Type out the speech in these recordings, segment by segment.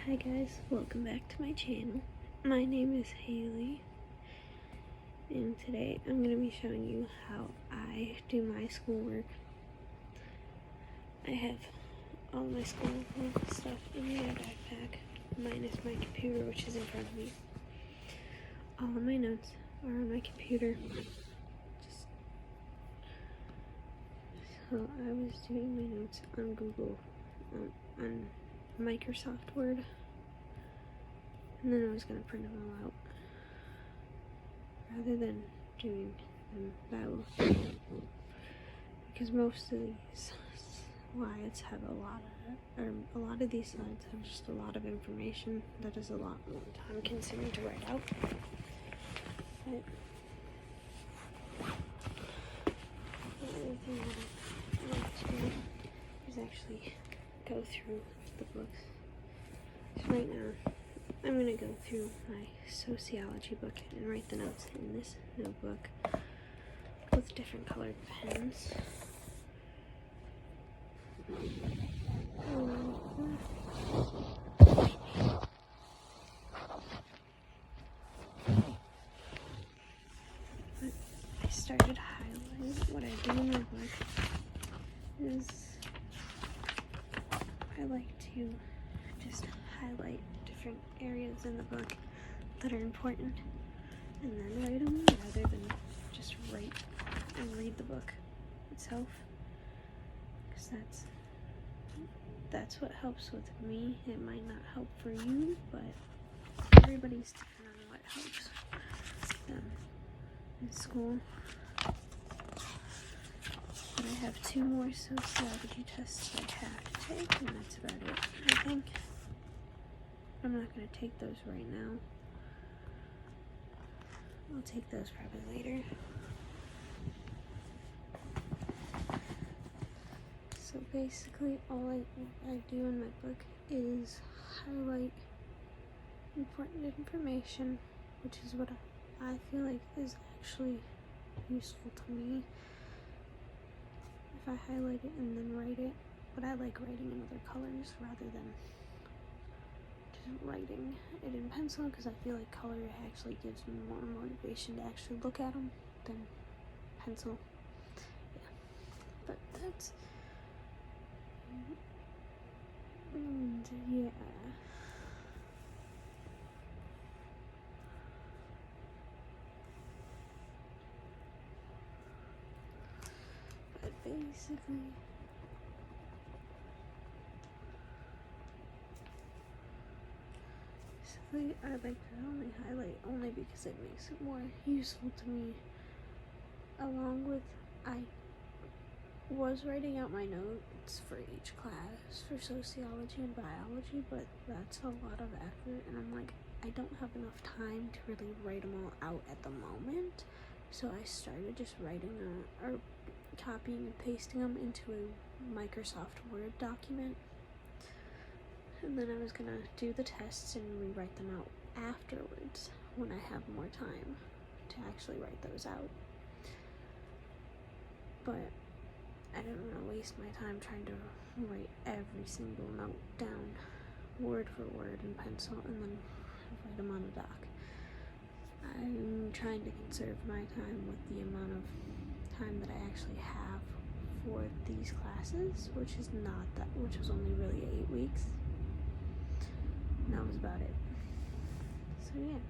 Hi guys, welcome back to my channel. My name is Haley, and today I'm going to be showing you how I do my schoolwork. I have all my schoolwork stuff in my backpack, minus my computer, which is in front of me. All of my notes are on my computer. So I was doing my notes on Google, on Microsoft Word, and then I was going to print them all out rather than doing them that way, because most of these slides have a lot of these slides have just a lot of information that is a lot more time consuming to write out. But the other thing that I like to do is actually go through the books. So right now, I'm going to go through my sociology book and write the notes in this notebook with different colored pens. I started highlighting. What I do in my book is I like to just highlight different areas in the book that are important and then write them rather than just write and read the book itself, because that's what helps with me. It might not help for you, but everybody's different on what helps them in school. But I have 2 more sociology tests I have to take, and that's about it, I think. I'm not going to take those right now. I'll take those probably later. So basically all I do in my book is highlight important information, which is what I feel like is actually useful to me. If I highlight it and then write it, but I like writing in other colors rather than just writing it in pencil, because I feel like color actually gives me more motivation to actually look at them than pencil. Yeah, but that's, and yeah. But basically, I like to only highlight only because it makes it more useful to me. Along with, I was writing out my notes for each class for sociology and biology, but that's a lot of effort, and I'm like, I don't have enough time to really write them all out at the moment. So I started just writing them, or copying and pasting them into a Microsoft Word document. And then I was gonna do the tests and rewrite them out afterwards when I have more time to actually write those out. But I didn't want to waste my time trying to write every single note down word for word in pencil and then write them on a doc. I'm trying to conserve my time with the amount of time that I actually have for these classes, which was only really 8 weeks. And that was about it. So yeah.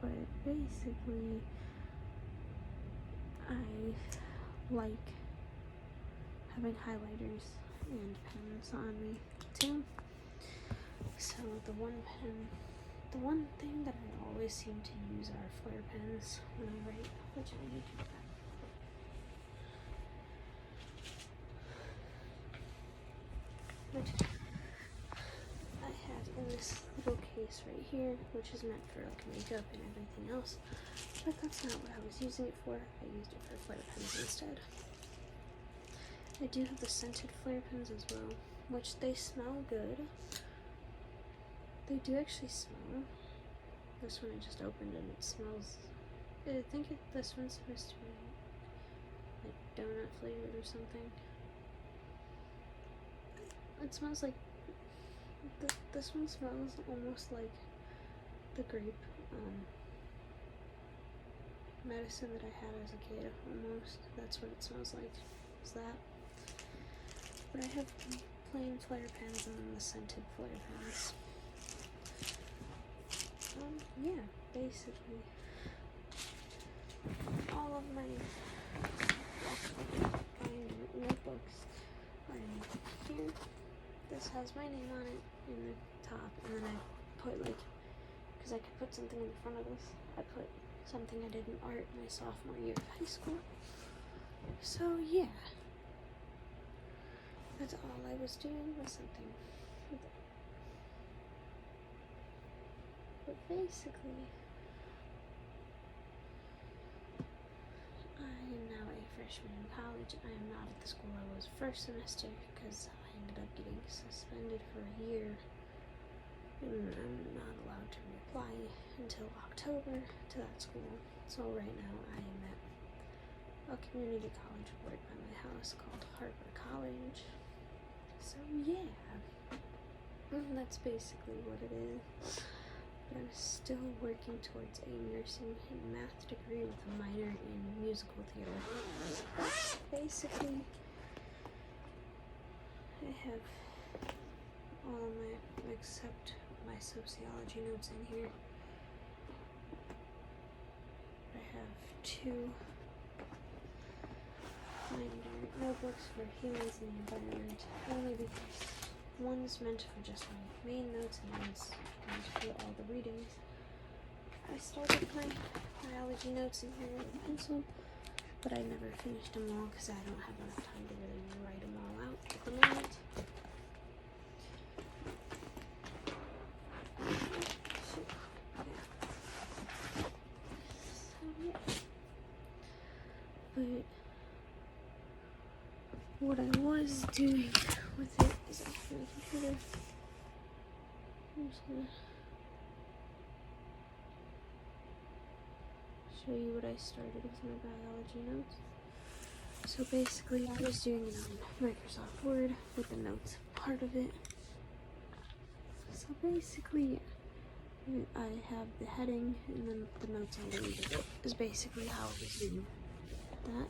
But basically, I like having highlighters and pens on me too. So the one thing that I always seem to use are Flair pens when I write, which I need to do that. Which I have in this little case right here, which is meant for like makeup and everything else. But that's not what I was using it for. I used it for Flair pens instead. I do have the scented Flair pens as well, which they smell good. They do actually smell. This one I just opened and it smells. I think this one's supposed to be like donut flavored or something. It smells like, this one smells almost like the grape medicine that I had as a kid, almost. That's what it smells like, is that. But I have plain flare pens and then the scented flare pens. Yeah, basically all of my notebooks are in here. This has my name on it in the top, and then I put, like, because I could put something in the front of this, I put something I did in art my sophomore year of high school. So yeah, that's all I was doing, was something with it. But basically, I am now a freshman in college. I am not at the school I was first semester because I ended up getting suspended for a year, and I'm not allowed to reapply until October to that school. So right now I am at a community college right by my house called Harper College. So yeah, that's basically what it is. But I'm still working towards a nursing and math degree with a minor in musical theater. That's basically, I have all of my, except my sociology notes in here. I have 2 minor notebooks for humans and the environment, only because one's meant for just my main notes and one's meant for all the readings. I started my biology notes in here with a pencil, but I never finished them all because I don't have enough time to really write them all out at the moment. But what I was doing with it is I have my computer. I'm just gonna show you what I started with my biology notes. So basically I was doing it on Microsoft Word with the notes part of it. So basically I have the heading and then the notes underneath it is basically how I was doing that.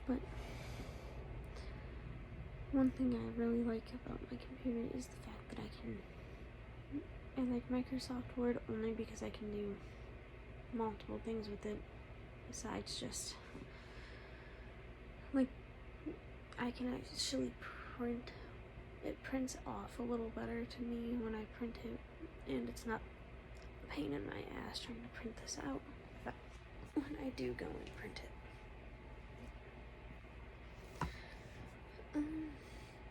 But one thing I really like about my computer is the fact that I like Microsoft Word only because I can do multiple things with it besides just, like, I can actually print. It prints off a little better to me when I print it, and it's not a pain in my ass trying to print this out when I do go and print it.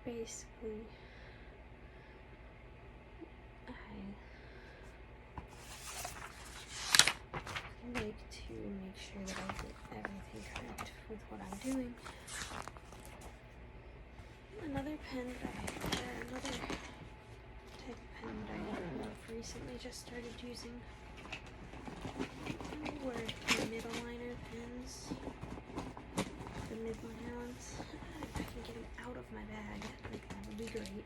Basically, I like to make sure that I get everything correct with what I'm doing. Another type of pen that I have recently just started using were the middle liner pens. The mid-liner ones. If I can get them out of my bag, like, that would be great.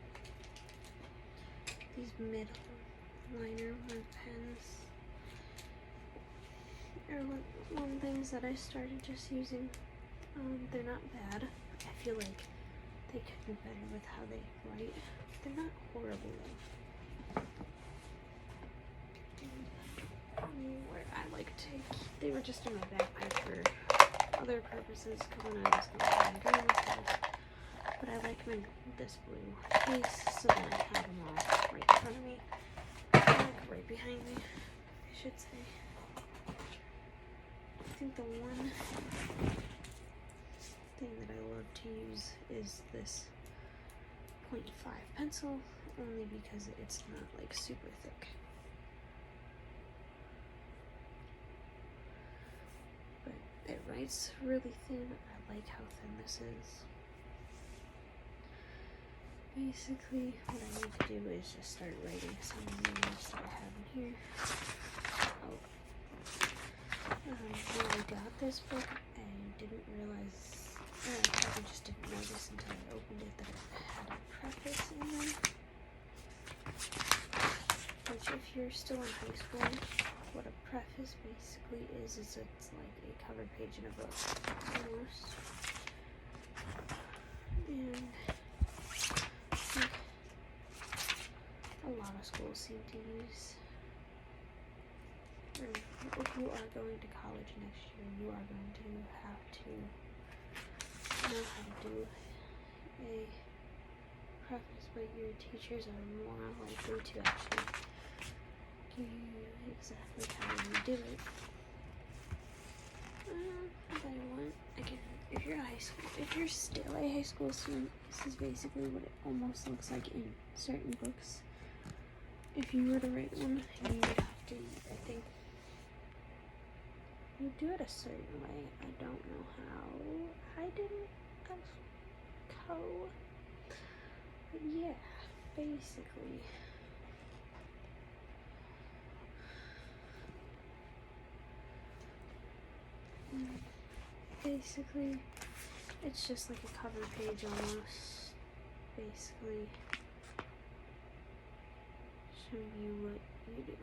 These mid-liner pens are one things that I started just using. They're not bad. I feel like they could be better with how they write. They're not horrible though. Where I like to keep, they were just in my backpack for other purposes because when I was going to with them. But I like this blue case so that I have them all right in front of me. Like right behind me, I should say. I think the one thing that I love to use is this 0.5 pencil, only because it's not like super thick. But it writes really thin. I like how thin this is. Basically, what I need to do is just start writing some of the notes that I have in here. Here we got This book, I didn't realize, or I probably just didn't notice until I opened it, that it had a preface in them. Which, if you're still in high school, what a preface basically is it's like a cover page in a book, almost. And I think a lot of schools seem to use, or if you are going to college next year, you are going to have to know how to do a preface, but your teachers are more likely to actually give you exactly how you do it. But again, if you're a high school, if you're still a high school student, this is basically what it almost looks like in certain books. If you were to write one, you would have to, I think, you do it a certain way. I don't know how. I didn't co. But yeah, basically. Basically, it's just like a cover page almost. Basically, showing you what you do.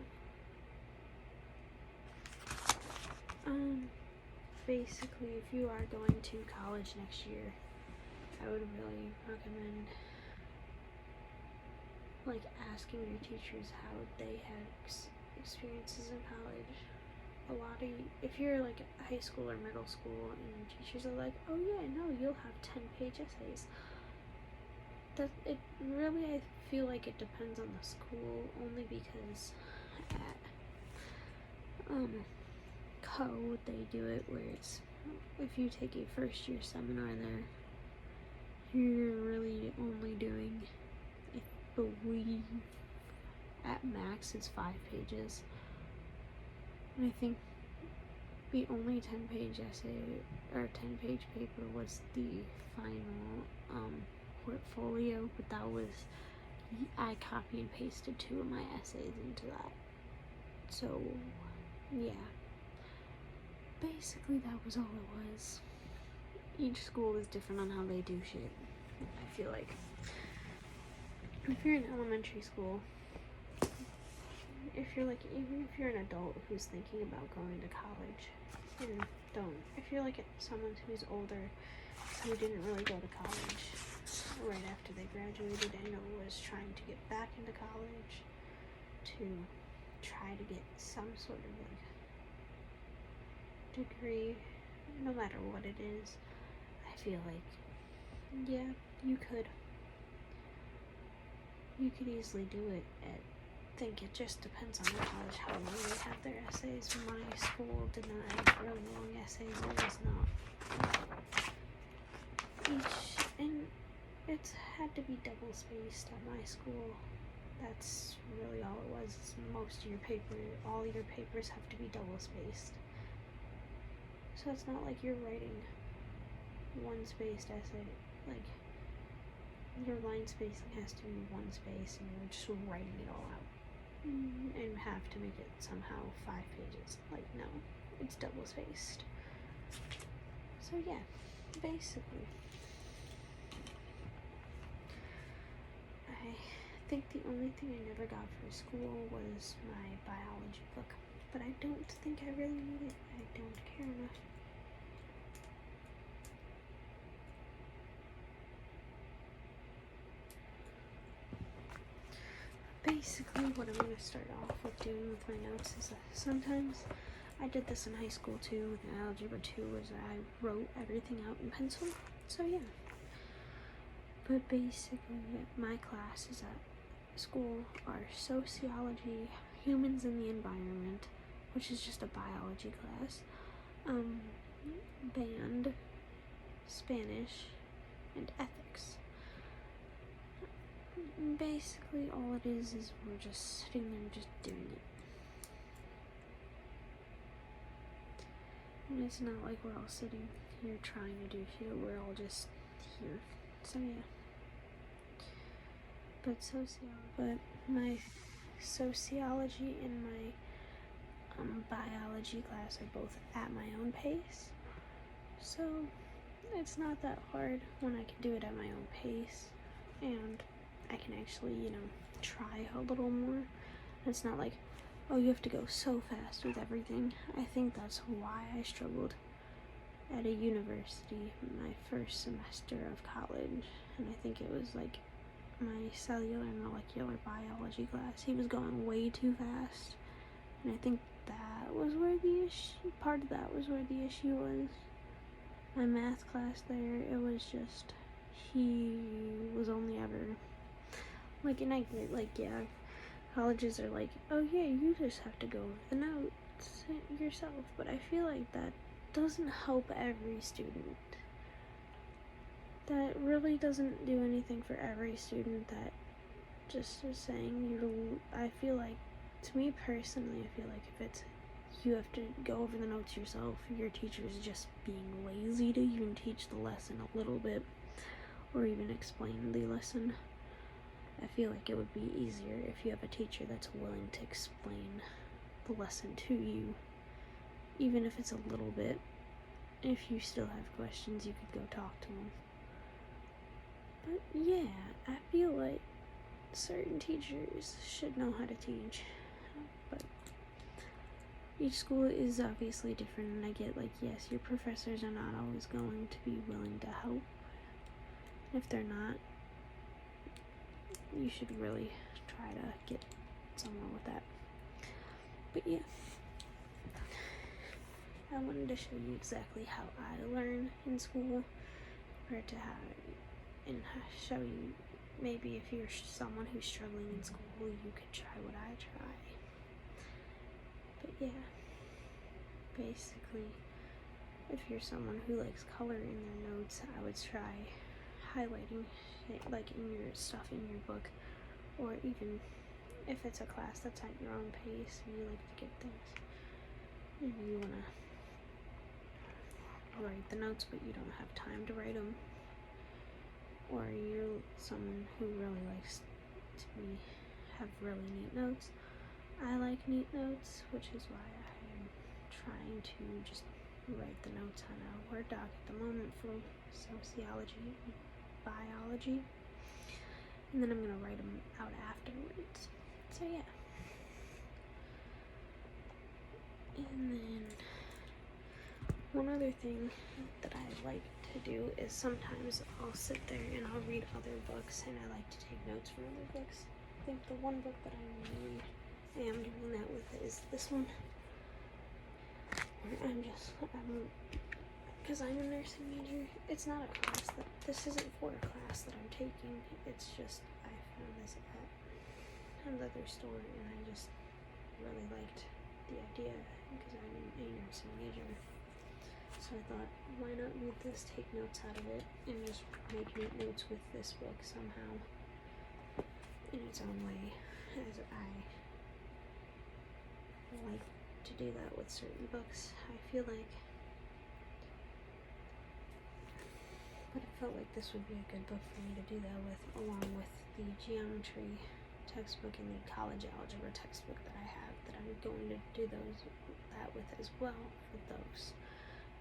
Basically, if you are going to college next year, I would really recommend like asking your teachers how they had experiences in college. A lot of if you're like high school or middle school and your teachers are like, oh yeah, no, you'll have 10-page essays. That it really, I feel like it depends on the school, only because at Co they do it where it's, if you take a first year seminar there, you're really only doing, I believe at max it's 5 pages. And I think the only 10-page essay or 10-page paper was the final portfolio, but that was, I copy and pasted 2 of my essays into that. So yeah, basically that was all it was. Each school is different on how they do shit, I feel like. If you're in elementary school, if you're like, even if you're an adult who's thinking about going to college, and if you're like someone who's older, who didn't really go to college right after they graduated and was trying to get back into college to try to get some sort of like degree, no matter what it is, I feel like, yeah, you could easily do it. I think it just depends on the college how long they have their essays. My school did not have really long essays. It was not and it had to be double spaced at my school. That's really all it was. All your papers have to be double spaced. So it's not like you're writing one spaced essay, like your line spacing has to be 1 space and you're just writing it all out and have to make it somehow 5 pages. Like, no, it's double spaced. So yeah, basically, I think the only thing I never got for school was my biology book, but I don't think I really need it. I don't care enough. Basically, what I'm going to start off with doing with my notes is that sometimes, I did this in high school too, with Algebra 2, was I wrote everything out in pencil, so yeah. But basically, my classes at school are sociology, humans and the environment, which is just a biology class, band, Spanish, and ethics. Basically, all it is we're just sitting there just doing it. And it's not like we're all sitting here trying to do shit, we're all just here. So yeah. But my sociology and my biology class are both at my own pace. So it's not that hard when I can do it at my own pace and I can actually, try a little more. It's not like, oh, you have to go so fast with everything. I think that's why I struggled at a university my first semester of college. And I think it was like my cellular and molecular biology class. He was going way too fast. And I think that was where the issue, part of that was where the issue was. My math class there, it was just, he was only ever, and I get, colleges are like, oh yeah, you just have to go over the notes yourself, but I feel like that doesn't help every student. That really doesn't do anything for every student. That just is saying, I feel like, to me personally, I feel like if it's, you have to go over the notes yourself, your teacher is just being lazy to even teach the lesson a little bit, or even explain the lesson. I feel like it would be easier if you have a teacher that's willing to explain the lesson to you, even if it's a little bit. If you still have questions, you could go talk to them. But yeah, I feel like certain teachers should know how to teach, but each school is obviously different, and I get, yes, your professors are not always going to be willing to help. If they're not, you should really try to get somewhere with that. But yeah, I wanted to show you exactly how I learn in school, or to how, and show you, maybe if you're someone who's struggling in school, you could try what I try. But yeah, basically, if you're someone who likes color in their notes, I would try highlighting in your stuff in your book, or even if it's a class that's at your own pace and you like to get things, and you want to write the notes but you don't have time to write them, or you're someone who really likes to have really neat notes. I like neat notes, which is why I am trying to just write the notes on a Word doc at the moment for sociology, biology, and then I'm going to write them out afterwards. So yeah. And then one other thing that I like to do is sometimes I'll sit there and I'll read other books, and I like to take notes from other books. I think the one book that I am doing that with is this one. Because I'm a nursing major, it's not a class this isn't for a class that I'm taking, it's just, I found this at another store, and I just really liked the idea, because I'm a nursing major. So I thought, why not read this, take notes out of it, and just make neat notes with this book somehow, in its own way, as I like to do that with certain books. I feel like, but I felt like this would be a good book for me to do that with, along with the geometry textbook and the college algebra textbook that I have, that I'm going to do that with as well, for those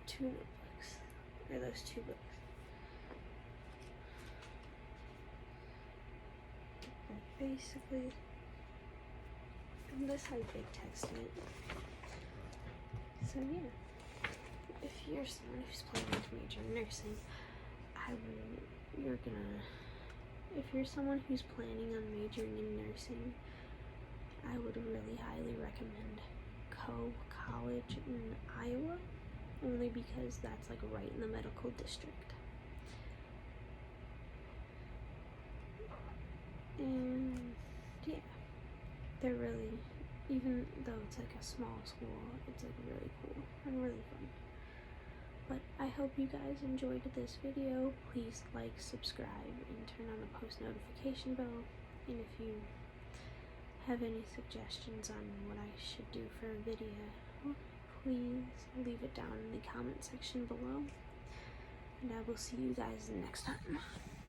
two notebooks, or those two books. But basically, this has big text in it. So yeah, if you're someone who's planning to major in nursing, if you're someone who's planning on majoring in nursing, I would really highly recommend Coe College in Iowa, only because that's right in the medical district. And yeah, they're really, even though it's a small school, it's really cool and really fun. But I hope you guys enjoyed this video. Please like, subscribe, and turn on the post notification bell. And if you have any suggestions on what I should do for a video, please leave it down in the comment section below. And I will see you guys next time.